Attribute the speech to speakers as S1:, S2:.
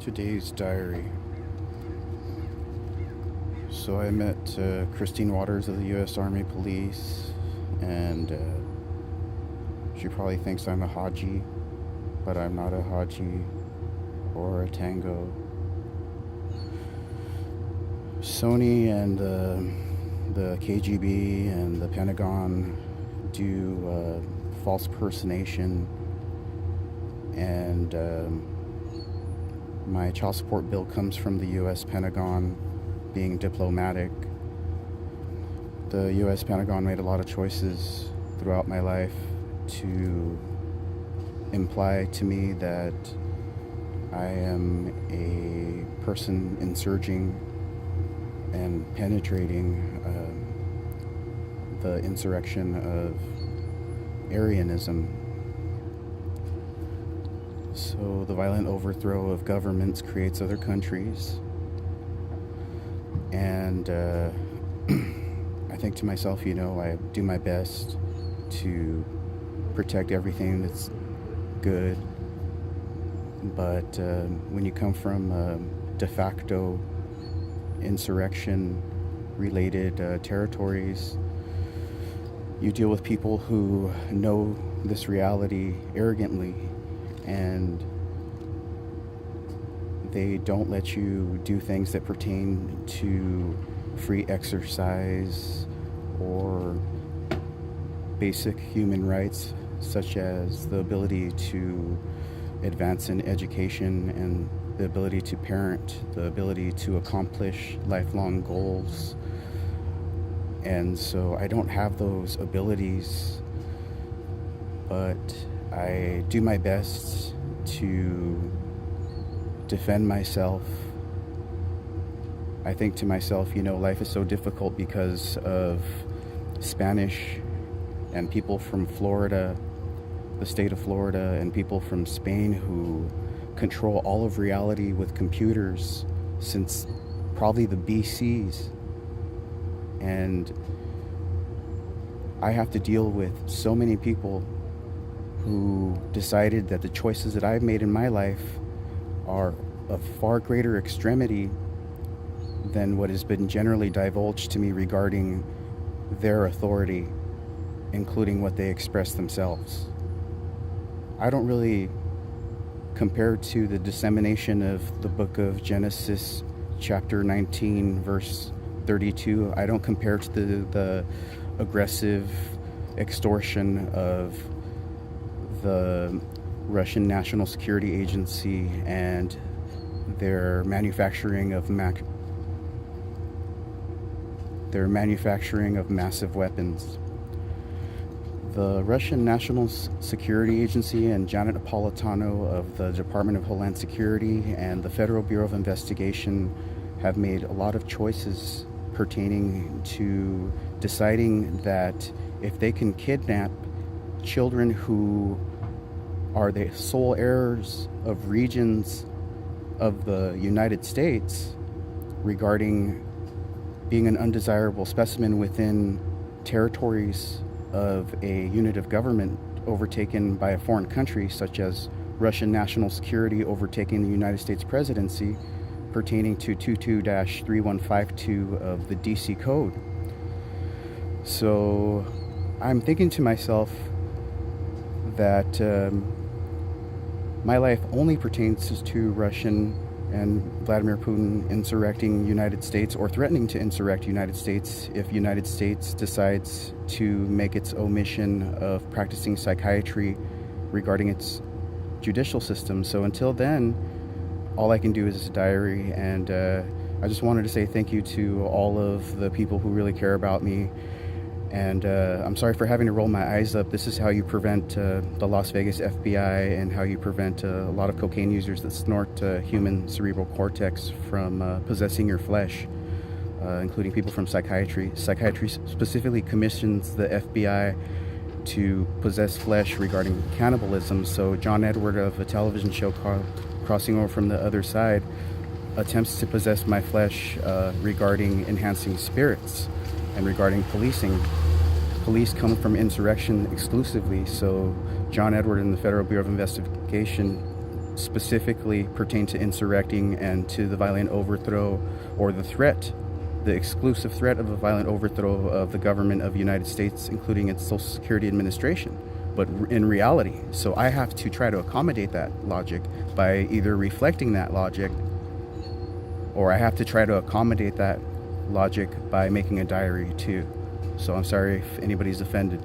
S1: Today's diary. So I met Christine Waters of the U.S. Army Police, and she probably thinks I'm a Haji, but I'm not a Haji or a Tango. Sony and the KGB and the Pentagon do false personation, and my child support bill comes from the U.S. Pentagon. Being diplomatic, the U.S. Pentagon made a lot of choices throughout my life to imply to me that I am a person insurging and penetrating the insurrection of Aryanism. So the violent overthrow of governments creates other countries. And I think to myself, I do my best to protect everything that's good. But when you come from de facto insurrection-related territories, you deal with people who know this reality arrogantly, and they don't let you do things that pertain to free exercise or basic human rights, such as the ability to advance in education and the ability to parent, the ability to accomplish lifelong goals. And so I don't have those abilities, but I do my best to defend myself. I think to myself, life is so difficult because of Spanish and people from Florida, the state of Florida, and people from Spain who control all of reality with computers since probably the BCs. And I have to deal with so many people who decided that the choices that I've made in my life are of far greater extremity than what has been generally divulged to me regarding their authority, including what they express themselves. I don't really compare to the dissemination of the book of Genesis, chapter 19, verse 32. I don't compare to the aggressive extortion of the Russian National Security Agency and their manufacturing of massive weapons. The Russian National Security Agency and Janet Napolitano of the Department of Homeland Security and the Federal Bureau of Investigation have made a lot of choices pertaining to deciding that if they can kidnap children who are the sole heirs of regions of the United States regarding being an undesirable specimen within territories of a unit of government overtaken by a foreign country, such as Russian national security overtaking the United States presidency, pertaining to 22-3152 of the DC Code. So I'm thinking to myself that my life only pertains to Russian and Vladimir Putin insurrecting United States or threatening to insurrect United States if United States decides to make its omission of practicing psychiatry regarding its judicial system. So until then, all I can do is a diary, and I just wanted to say thank you to all of the people who really care about me. And I'm sorry for having to roll my eyes up. This is how you prevent the Las Vegas FBI and how you prevent a lot of cocaine users that snort human cerebral cortex from possessing your flesh, including people from psychiatry. Psychiatry specifically commissions the FBI to possess flesh regarding cannibalism. So John Edward of a television show called Crossing Over from the Other Side attempts to possess my flesh regarding enhancing spirits and regarding policing. Police come from insurrection exclusively, so John Edward and the Federal Bureau of Investigation specifically pertain to insurrecting and to the violent overthrow or the threat, the exclusive threat of a violent overthrow of the government of the United States, including its Social Security Administration. But in reality, so I have to try to accommodate that logic by either reflecting that logic, or I have to try to accommodate that logic by making a diary too. So I'm sorry if anybody's offended.